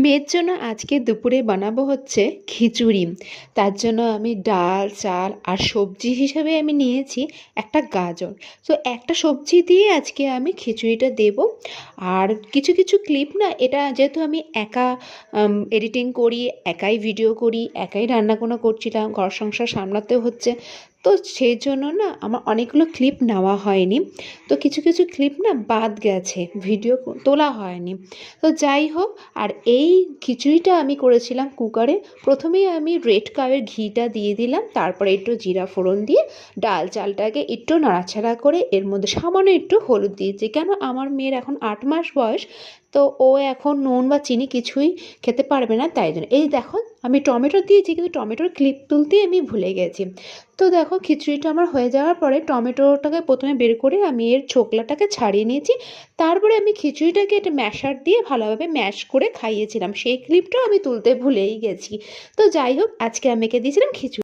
মেয়ের জন্য আজকে দুপুরে বানাবো হচ্ছে খিচুড়ি। তার জন্য আমি ডাল চাল আর সবজি হিসাবে আমি নিয়েছি একটা গাজর। তো একটা সবজি দিয়ে আজকে আমি খিচুড়িটা দেব। আর কিছু কিছু ক্লিপ না, এটা যেহেতু আমি একা এডিটিং করি, একাই ভিডিও করি, একাই রান্নাবান্না করছিলাম, ঘর সংসার সামলাতেও হচ্ছে, তো সেই জন্য না আমার অনেকগুলো ক্লিপ নেওয়া হয়নি। তো কিছু কিছু ক্লিপ না বাদ গেছে, ভিডিও তোলা হয়নি। তো যাই হোক, আর এই খিচুড়িটা আমি করেছিলাম কুকারে। প্রথমেই আমি রেড কাউয়ের ঘিটা দিয়ে দিলাম, তারপরে একটু জিরা ফোড়ন দিয়ে ডাল চালটাকে একটু নাড়াচাড়া করে এর মধ্যে সামান্য একটু হলুদ দিয়েছি, কেন আমার মেয়ের এখন 8 মাস বয়স, তো ও এখন নুন বা চিনি কিছুই খেতে পারবে না, তাই জন্য। এই দেখো, আমি টমেটো দিয়েছি কিন্তু টমেটোর ক্লিপ তুলতেই আমি ভুলে গেছি। তো দেখো, খিচুড়িটা আমার হয়ে যাওয়ার পরে টমেটোটাকে প্রথমে বের করে আমি এর ছোকলাটাকে ছাড়িয়ে নিয়েছি। তারপরে আমি খিচুড়িটাকে একটা ম্যাশার দিয়ে ভালোভাবে ম্যাশ করে খাইয়েছিলাম, সেই ক্লিপটাও আমি তুলতে ভুলেই গেছি। তো যাই হোক, আজকে আমি এঁকে দিয়েছিলাম খিচুড়ি।